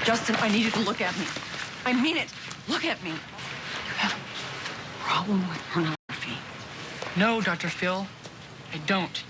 Justin, I need you to look at me. I mean it. Look at me. You have a problem with pornography. No, Dr. Phil, I don't.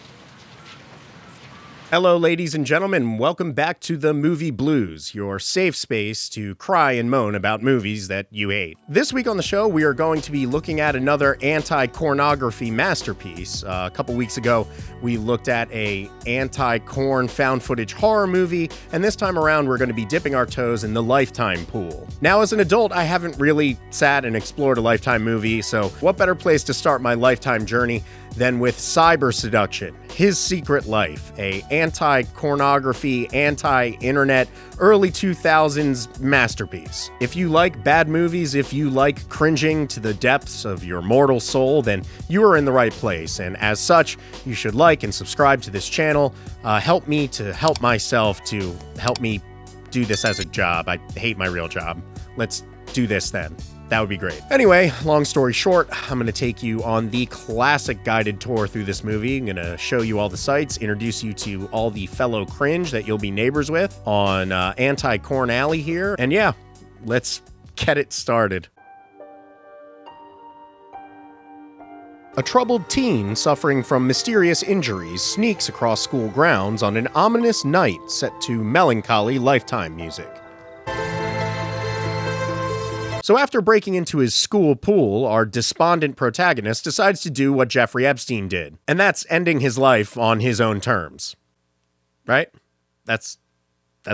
Hello, ladies and gentlemen. Welcome back to the Movie Blues, your safe space to cry and moan about movies that you hate. This week on the show, we are going to be looking at another anti-cornography masterpiece. A couple weeks ago, we looked at a anti-corn found footage horror movie, and this time around, we're going to be dipping our toes in the Lifetime pool. Now, as an adult, I haven't really sat and explored a Lifetime movie, so what better place to start my Lifetime journey than with CYBER SEDUCTION, His Secret Life, a anti-cornography, anti-internet, early 2000s masterpiece. If you like bad movies, if you like cringing to the depths of your mortal soul, then you are in the right place, and as such, you should like and subscribe to this channel. Help me to help myself to help me do this as a job. I hate my real job. Let's do this then. That would be great. Anyway, long story short, I'm going to take you on the classic guided tour through this movie. I'm going to show you all the sights, introduce you to all the fellow cringe that you'll be neighbors with on Anti-Corn Alley here. And yeah, let's get it started. A troubled teen suffering from mysterious injuries sneaks across school grounds on an ominous night set to melancholy Lifetime music. So after breaking into his school pool, our despondent protagonist decides to do what Jeffrey Epstein did, and that's ending his life on his own terms. Right? That's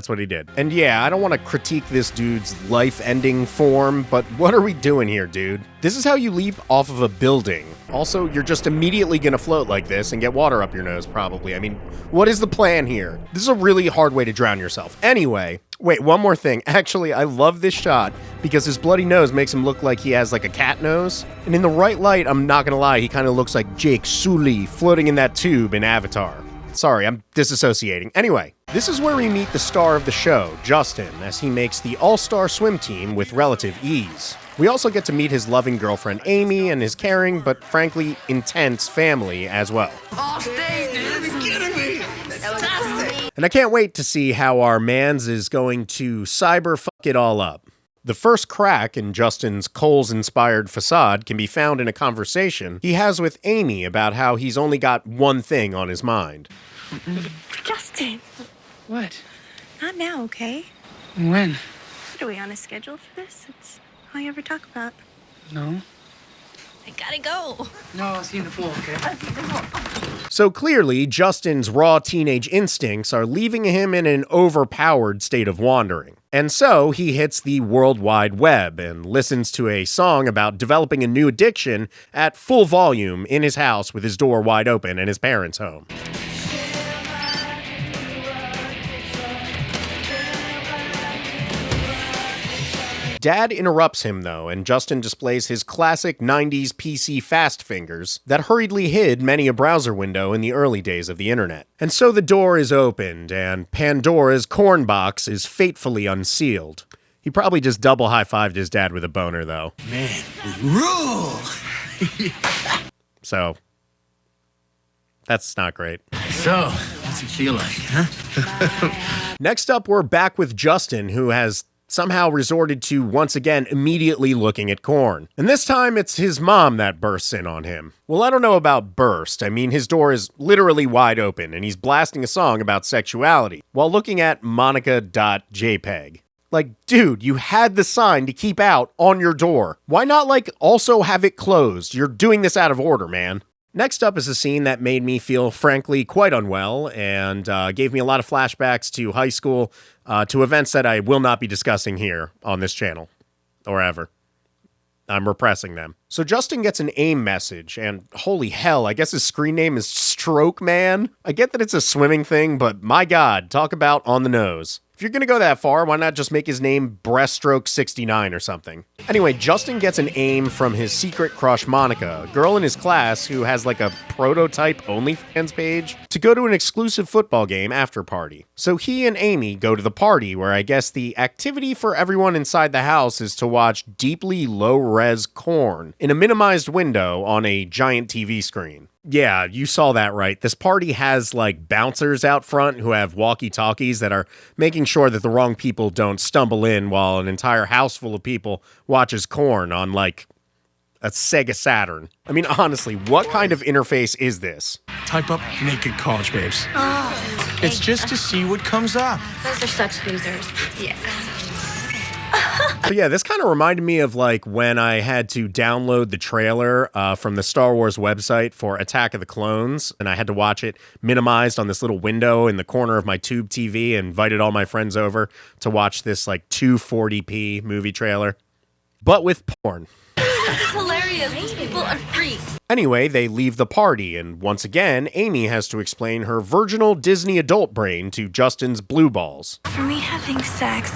what he did. And yeah, I don't want to critique this dude's life-ending form, but what are we doing here, dude? This is how you leap off of a building. Also, you're just immediately gonna float like this and get water up your nose, probably. I mean, what is the plan here? This is a really hard way to drown yourself. Anyway, wait, one more thing. Actually, I love this shot because his bloody nose makes him look like he has like a cat nose. And in the right light, I'm not gonna lie, he kind of looks like Jake Sully floating in that tube in Avatar. Sorry, I'm disassociating. Anyway, this is where we meet the star of the show, Justin, as he makes the all-star swim team with relative ease. We also get to meet his loving girlfriend Amy and his caring, but frankly, intense family as well. Oh, stay, dude. You're kidding me. Fantastic. And I can't wait to see how our mans is going to cyber fuck it all up. The first crack in Justin's Coles-inspired facade can be found in a conversation he has with Amy about how he's only got one thing on his mind. Justin, What? not now, okay? When? Are we on a schedule for this? It's all you ever talk about. No. I gotta go. No, I'll see you in the pool, okay? So clearly, Justin's raw teenage instincts are leaving him in an overpowered state of wandering. And so he hits the World Wide Web and listens to a song about developing a new addiction at full volume in his house with his door wide open and his parents' home. Dad interrupts him, though, and Justin displays his classic 90s PC fast fingers that hurriedly hid many a browser window in the early days of the internet. And so the door is opened, and Pandora's corn box is fatefully unsealed. He probably just double high-fived his dad with a boner, though. Man, rule! So, that's not great. So, what's it feel like, huh? Next up, we're back with Justin, who has somehow resorted to, once again, immediately looking at corn. And this time, it's his mom that bursts in on him. Well, I don't know about burst. I mean, his door is literally wide open, and he's blasting a song about sexuality, while looking at monica.jpg. Like, dude, you had the sign to keep out on your door. Why not, like, also have it closed? You're doing this out of order, man. Next up is a scene that made me feel, frankly, quite unwell and gave me a lot of flashbacks to high school, to events that I will not be discussing here on this channel, or ever. I'm repressing them. So Justin gets an AIM message, and holy hell, I guess his screen name is Stroke Man. I get that it's a swimming thing, but my God, talk about on the nose. If you're gonna go that far, why not just make his name Breaststroke 69 or something? Anyway, Justin gets an AIM from his secret crush Monica, a girl in his class who has like a prototype OnlyFans page, to go to an exclusive football game after party. So he and Amy go to the party, where I guess the activity for everyone inside the house is to watch deeply low-res corn in a minimized window on a giant TV screen. Yeah, you saw that right. This party has like bouncers out front who have walkie-talkies that are making sure that the wrong people don't stumble in while an entire house full of people watches Korn on like a Sega Saturn. I mean, honestly, what kind of interface is this? Type up naked college babes. It's just to see what comes up. Those are such losers. Yes. So yeah, this kind of reminded me of like when I had to download the trailer from the Star Wars website for Attack of the Clones, and I had to watch it minimized on this little window in the corner of my tube TV and invited all my friends over to watch this like 240p movie trailer, but with porn. This is hilarious. These people are freaks. Anyway, they leave the party, and once again, Amy has to explain her virginal Disney adult brain to Justin's blue balls. For me, having sex.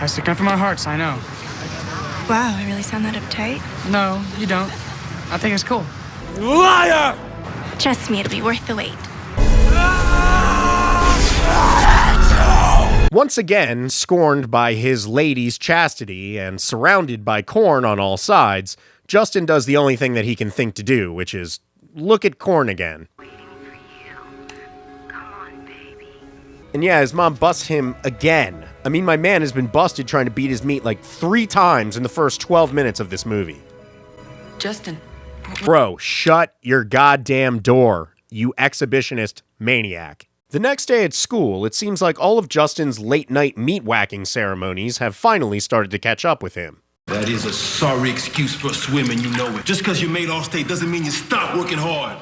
Has to come from our hearts, I know. Wow, I really sound that uptight. No, you don't. I think it's cool. Liar! Trust me, it'll be worth the wait. Once again, scorned by his lady's chastity and surrounded by Korn on all sides, Justin does the only thing that he can think to do, which is look at Korn again. And yeah, his mom busts him again. I mean, my man has been busted trying to beat his meat like 3 times in the first 12 minutes of this movie. Justin. Bro, shut your goddamn door, you exhibitionist maniac. The next day at school, it seems like all of Justin's late-night meat-whacking ceremonies have finally started to catch up with him. That is a sorry excuse for swimming, you know it. Just because you made All-State doesn't mean you stop working hard.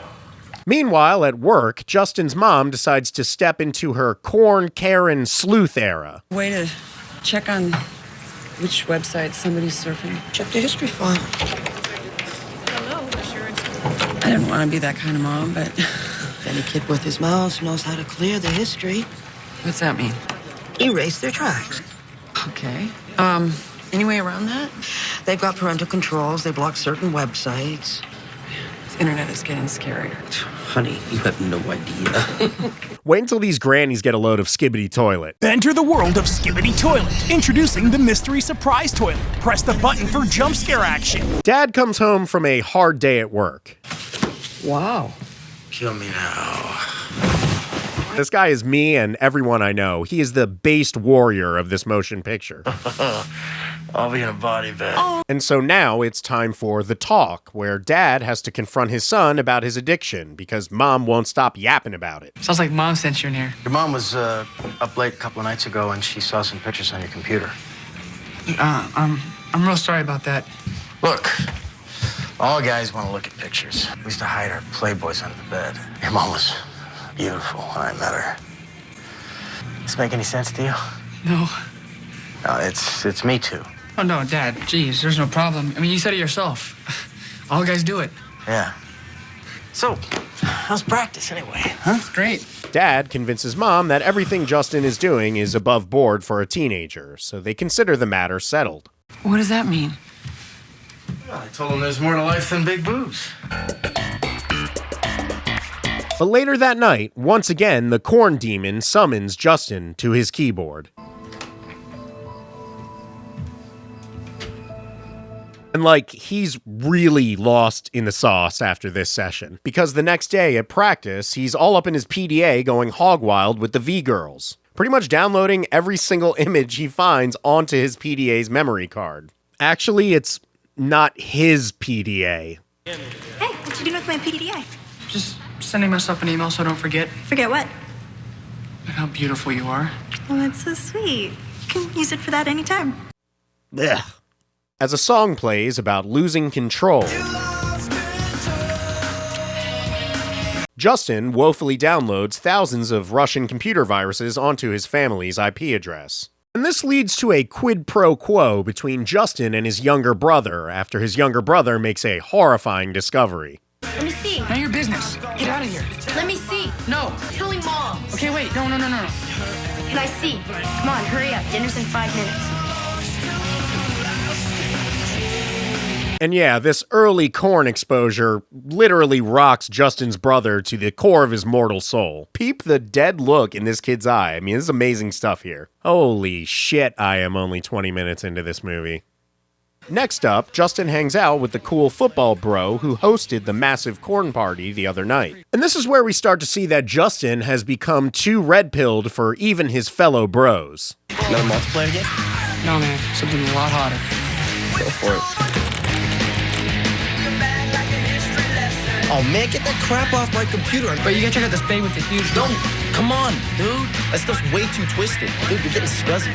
Meanwhile, at work, Justin's mom decides to step into her Korn Karen sleuth era. Way to check on which website somebody's surfing. Check the history file. I didn't want to be that kind of mom, but Any kid with his mouse knows how to clear the history. what's that mean? Erase their tracks. Okay. Any way around that? They've got parental controls. They block certain websites. The internet is getting scarier. Honey, you have no idea. Wait until these grannies get a load of Skibbity Toilet. Enter the world of Skibbity Toilet. Introducing the Mystery Surprise Toilet. Press the button for jump scare action. Dad comes home from a hard day at work. Wow. Kill me now. This guy is me and everyone I know. He is the based warrior of this motion picture. I'll be in a body bag. And so now it's time for the talk, where Dad has to confront his son about his addiction because Mom won't stop yapping about it. Sounds like Mom sent you in here. Your mom was up late a couple of nights ago and she saw some pictures on your computer. I'm real sorry about that. Look, all guys want to look at pictures. We used to hide our Playboys under the bed. Your mom was beautiful when I met her. This make any sense to you? No. No, it's me too. Oh, no, Dad. Jeez, there's no problem. I mean, you said it yourself. All guys do it. Yeah. So, how's practice anyway, huh? It's great. Dad convinces Mom that everything Justin is doing is above board for a teenager, so they consider the matter settled. What does that mean? Well, I told him there's more to life than big boobs. But later that night, once again, the Korn demon summons Justin to his keyboard. And like, he's really lost in the sauce after this session, because the next day at practice, he's all up in his PDA going hog wild with the V-Girls, pretty much downloading every single image he finds onto his PDA's memory card. Actually, it's not his PDA. Hey, what you doing with my PDA? Just sending myself an email so I don't forget Forget what? how beautiful you are. Well, that's so sweet. You can use it for that anytime. Ugh. As a song plays about losing control, Justin woefully downloads thousands of Russian computer viruses onto his family's IP address. And this leads to a quid pro quo between Justin and his younger brother after his younger brother makes a horrifying discovery. Let me see. None of your business. Get out of here. Let me see. No. Telling Mom. Okay, wait. No. Can I see? Come on, hurry up. Dinner's in 5 minutes. And yeah, this early Korn exposure literally rocks Justin's brother to the core of his mortal soul. Peep the dead look in this kid's eye. I mean, this is amazing stuff here. Holy shit, I am only 20 minutes into this movie. Next up, Justin hangs out with the cool football bro who hosted the massive corn party the other night. And this is where we start to see that Justin has become too red-pilled for even his fellow bros. Another multiplayer game? No, man. Something a lot hotter. Go for it. Oh, man, get that crap off my computer. But you gotta check out this babe with the huge... No, come on, dude. That stuff's way too twisted. Dude, you're getting scuzzy.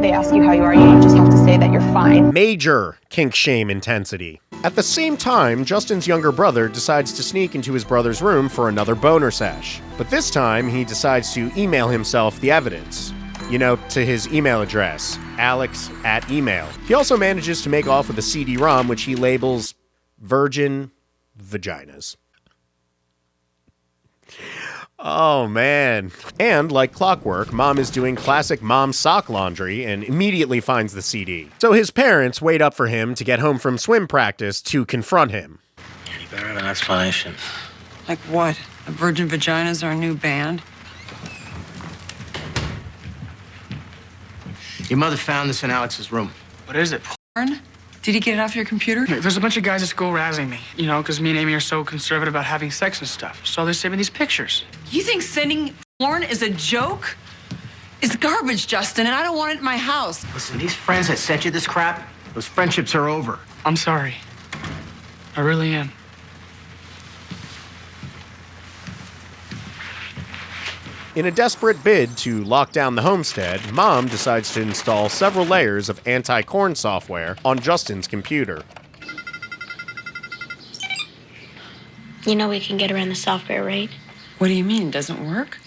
They ask you how you are, you just have to say that you're fine. Major kink shame intensity. At the same time, Justin's younger brother decides to sneak into his brother's room for another boner sesh. But this time, he decides to email himself the evidence. You know, to his email address, alex@email. He also manages to make off with a CD-ROM, which he labels Virgin Vaginas. Oh, man. And like clockwork, Mom is doing classic mom sock laundry and immediately finds the CD. So his parents wait up for him to get home from swim practice to confront him. You better have an explanation. Like what? The Virgin Vaginas are a new band? Your mother found this in Alex's room. What is it? Porn? Did he get it off your computer? There's a bunch of guys at school razzing me, you know, because me and Amy are so conservative about having sex and stuff. So they sent me these pictures. You think sending porn is a joke? It's garbage, Justin, and I don't want it in my house. Listen, these friends that sent you this crap, those friendships are over. I'm sorry. I really am. In a desperate bid to lock down the homestead, Mom decides to install several layers of anti-corn software on Justin's computer. You know we can get around the software, right? What do you mean? It doesn't work?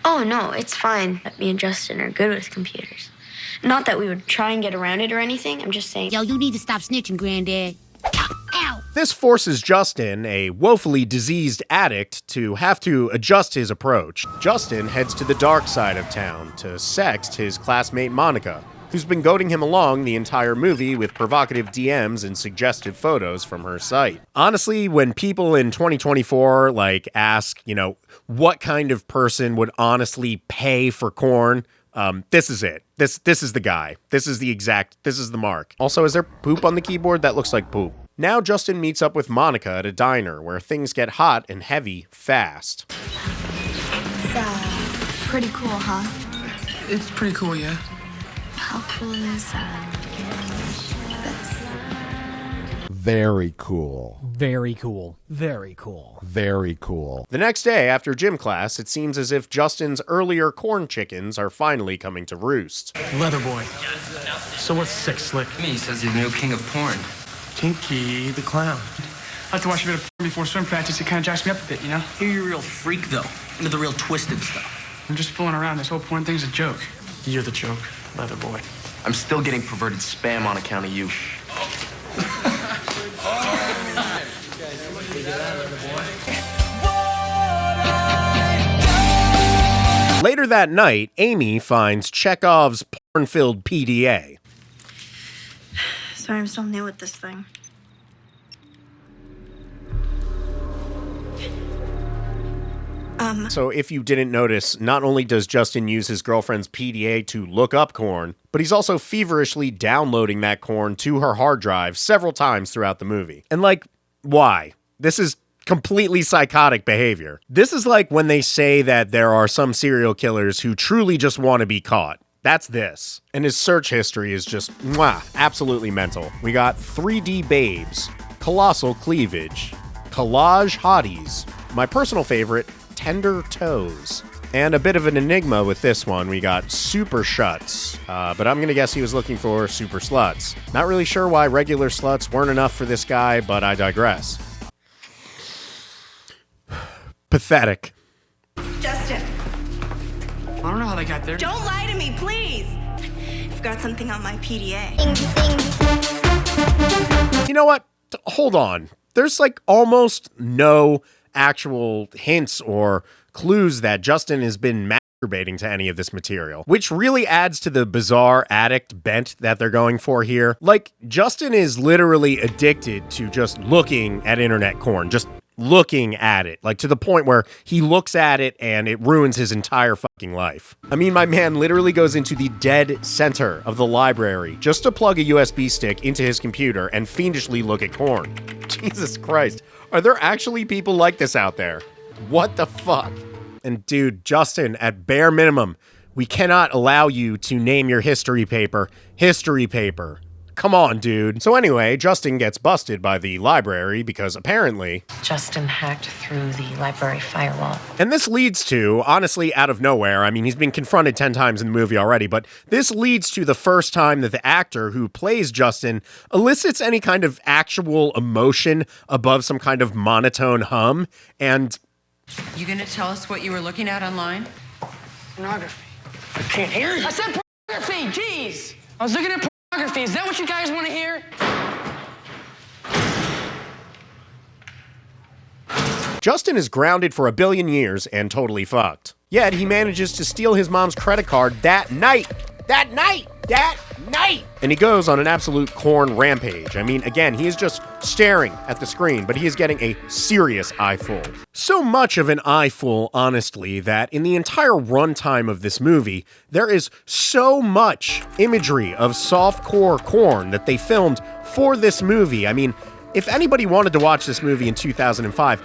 Oh, no, it's fine. Me and Justin are good with computers. Not that we would try and get around it or anything. I'm just saying... Yo, you need to stop snitching, Granddad. Ow! This forces Justin, a woefully diseased addict, to have to adjust his approach. Justin heads to the dark side of town to sext his classmate Monica, who's been goading him along the entire movie with provocative DMs and suggestive photos from her site. Honestly, when people in 2024, ask, what kind of person would honestly pay for corn, this is it. This is the guy. This is the mark. Also, is there poop on the keyboard? That looks like poop. Now Justin meets up with Monica at a diner where things get hot and heavy fast. It's pretty cool, huh? It's pretty cool, yeah. How cool is this? Very cool. Very cool. Very cool. Very cool. The next day, after gym class, it seems as if Justin's earlier corn chickens are finally coming to roost. Leather boy. So what's sex slick? Me says he's the new king of porn. Kinky the clown. I like to watch a bit of porn before swim practice. It kind of jacks me up a bit, you know? You're a real freak, though. Into the real twisted stuff. I'm just fooling around. This whole porn thing's a joke. You're the joke, leather boy. I'm still getting perverted spam on account of you. Later that night, Amy finds Chekhov's porn-filled PDA. Sorry, I'm still new at this thing. So if you didn't notice, not only does Justin use his girlfriend's PDA to look up corn, but he's also feverishly downloading that corn to her hard drive several times throughout the movie. And why? This is completely psychotic behavior. This is like when they say that there are some serial killers who truly just want to be caught. That's this. And his search history is just, absolutely mental. We got 3D babes, colossal cleavage, collage hotties, my personal favorite, tender toes. And a bit of an enigma with this one. We got super shuts, but I'm gonna guess he was looking for super sluts. Not really sure why regular sluts weren't enough for this guy, but I digress. Pathetic. Justin, I don't know how they got there. don't lie to me, please. I've got something on my PDA. You know what? Hold on. There's almost no actual hints or clues that Justin has been masturbating to any of this material, which really adds to the bizarre addict bent that they're going for here. Justin is literally addicted to just looking at internet corn, just looking at it, like to the point where he looks at it and it ruins his entire fucking life. I mean, my man literally goes into the dead center of the library just to plug a USB stick into his computer and fiendishly look at Korn. Jesus Christ. Are there actually people like this out there? What the fuck? And dude, Justin, at bare minimum, we cannot allow you to name your history paper. Come on, dude. So anyway, Justin gets busted by the library because apparently Justin hacked through the library firewall. And this leads to, honestly, out of nowhere, I mean, he's been confronted 10 times in the movie already, but this leads to the first time that the actor who plays Justin elicits any kind of actual emotion above some kind of monotone hum. And You gonna tell us what you were looking at online? Pornography. I can't hear you. I said pornography, jeez. I was looking at pornography. Is that what you guys want to hear? Justin is grounded for 1 billion years and totally fucked. Yet he manages to steal his mom's credit card that night. And he goes on an absolute Korn rampage. I mean, again, he is just staring at the screen, but he is getting a serious eyeful. So much of an eyeful, honestly, that in the entire runtime of this movie, there is so much imagery of softcore Korn that they filmed for this movie. I mean, if anybody wanted to watch this movie in 2005,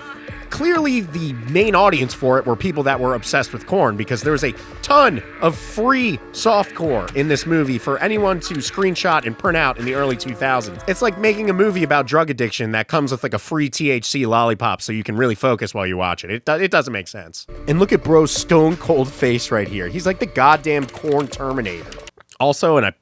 clearly the main audience for it were people that were obsessed with Korn, because there's a ton of free softcore in this movie for anyone to screenshot and print out in the early 2000s. It's like making a movie about drug addiction that comes with like a free THC lollipop so you can really focus while you watch it. It doesn't make sense. And look at bro's stone cold face right here. He's like the goddamn Korn Terminator. Also, and I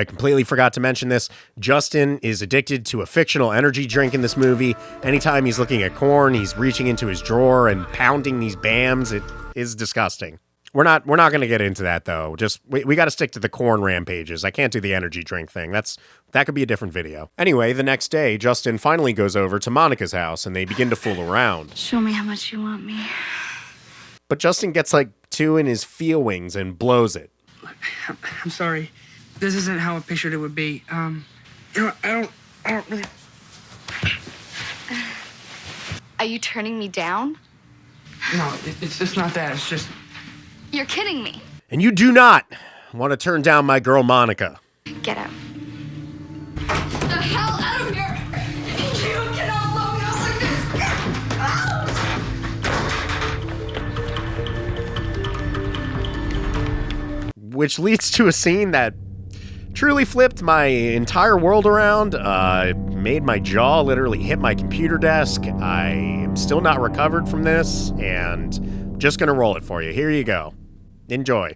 completely forgot to mention this, Justin is addicted to a fictional energy drink in this movie. Anytime he's looking at Korn, he's reaching into his drawer and pounding these BAMs. It is disgusting. We're not going to get into that, though. We got to stick to the Korn rampages. I can't do the energy drink thing. That could be a different video. Anyway, the next day, Justin finally goes over to Monica's house, and they begin to fool around. Show me how much you want me. But Justin gets like 2 in his feelings and blows it. I'm sorry. This isn't how I pictured it would be. You know, I don't really... Are you turning me down? No, it's just not that. It's just... You're kidding me. And you do not want to turn down my girl Monica. Get out. The hell out of here! You cannot load me up like this! Which leads to a scene that truly flipped my entire world around, made my jaw literally hit my computer desk. I am still not recovered from this, and just gonna roll it for you. Here you go. Enjoy.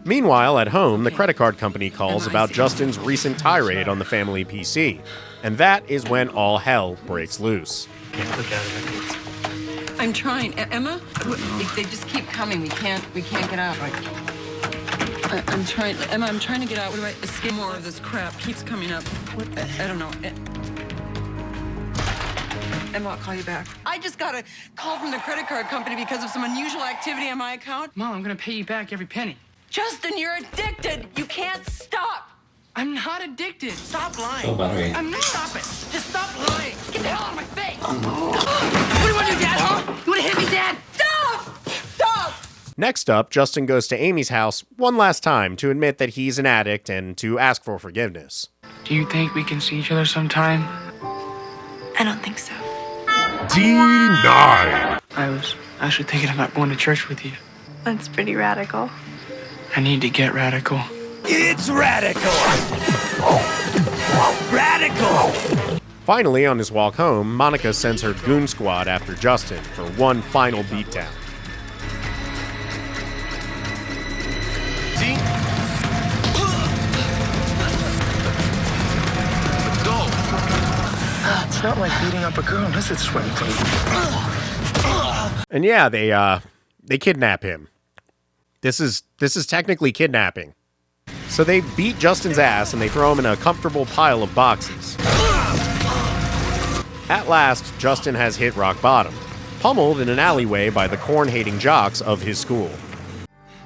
Meanwhile, at home, the credit card company calls about Justin's recent tirade on the family PC, and that is when all hell breaks loose. I'm trying. Emma? They just keep coming. We can't get out. I'm trying. Emma, I'm trying to get out. What do I escape more of this crap? Keeps coming up. I don't know. Emma, I'll call you back. I just got a call from the credit card company because of some unusual activity on my account. Mom, I'm gonna pay you back every penny. Justin, you're addicted. You can't stop. I'm not addicted. Stop lying. I'm not. Stop it. Just stop lying. Get the hell out of my face. What do you want to do, Dad, huh? You want to hit me, Dad? Stop! Stop! Next up, Justin goes to Amy's house one last time to admit that he's an addict and to ask for forgiveness. Do you think we can see each other sometime? I don't think so. Denied. I was actually thinking about going to church with you. That's pretty radical. I need to get radical. It's radical! Radical! Finally, on his walk home, Monica sends her goon squad after Justin for one final beatdown. It's not like beating up a girl unless it's sweating from you. And yeah, they kidnap him. This is technically kidnapping. So they beat Justin's ass and they throw him in a comfortable pile of boxes. At last, Justin has hit rock bottom, pummeled in an alleyway by the Korn-hating jocks of his school.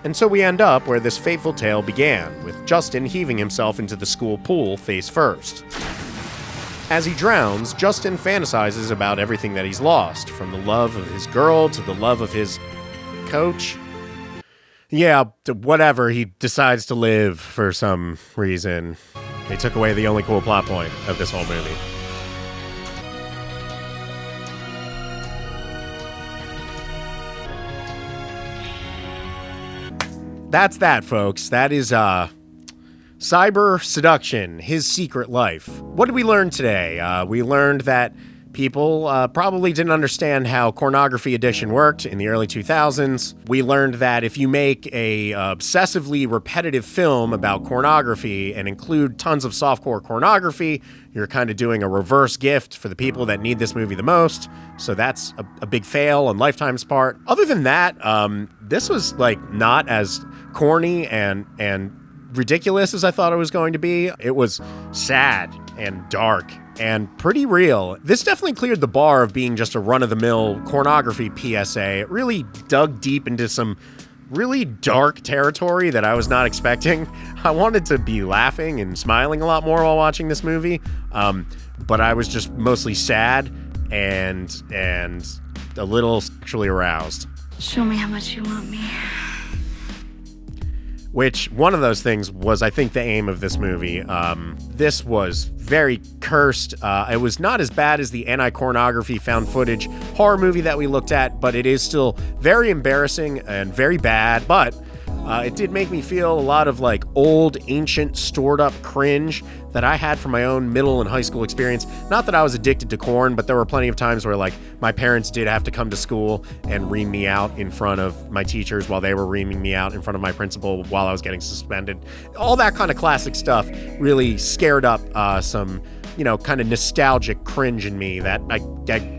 And so we end up where this fateful tale began, with Justin heaving himself into the school pool face first. As he drowns, Justin fantasizes about everything that he's lost, from the love of his girl to the love of his coach. Yeah, whatever, he decides to live for some reason. They took away the only cool plot point of this whole movie. That's that, folks. That is CYBER SEDUCTION, His Secret Life. What did we learn today? We learned that people probably didn't understand how pornography addiction worked in the early 2000s. We learned that if you make a obsessively repetitive film about pornography and include tons of softcore pornography, you're kind of doing a reverse gift for the people that need this movie the most. So that's a big fail on Lifetime's part. Other than that, this was like not as corny and ridiculous as I thought it was going to be. It was sad and dark and pretty real. This definitely cleared the bar of being just a run-of-the-mill pornography PSA. It really dug deep into some really dark territory that I was not expecting. I wanted to be laughing and smiling a lot more while watching this movie, but I was just mostly sad and a little sexually aroused. Show me how much you want me. Which, one of those things was, I think, the aim of this movie. This was very cursed. It was not as bad as the anti-pornography found footage horror movie that we looked at, but it is still very embarrassing and very bad. But it did make me feel a lot of like old, ancient, stored up cringe that I had from my own middle and high school experience. Not that I was addicted to corn, but there were plenty of times where like my parents did have to come to school and ream me out in front of my teachers while they were reaming me out in front of my principal while I was getting suspended. All that kind of classic stuff really scared up some, you know, kind of nostalgic cringe in me that I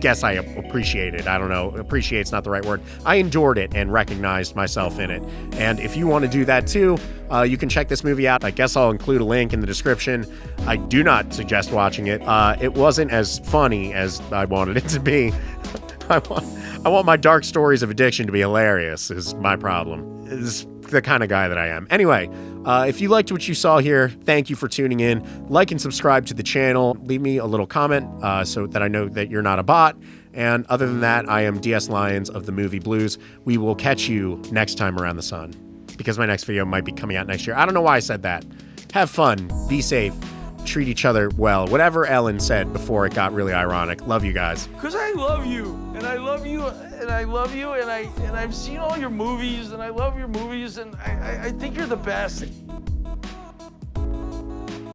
guess I appreciated. I don't know, appreciate's not the right word. I endured it and recognized myself in it. And if you want to do that too, you can check this movie out. I guess I'll include a link in the description. I do not suggest watching it. It wasn't as funny as I wanted it to be. I want my dark stories of addiction to be hilarious is my problem. It's the kind of guy that I am. Anyway, if you liked what you saw here, thank you for tuning in. Like and subscribe to the channel. Leave me a little comment so that I know that you're not a bot. And other than that, I am DS Lyons of the Movie Blues. We will catch you next time around the sun, because my next video might be coming out next year. I don't know why I said that. Have fun. Be safe. Treat each other well. Whatever Ellen said before it got really ironic. Love you guys. Because I love you, and I love you, and I love you, and I've seen all your movies, and I love your movies, and I think you're the best.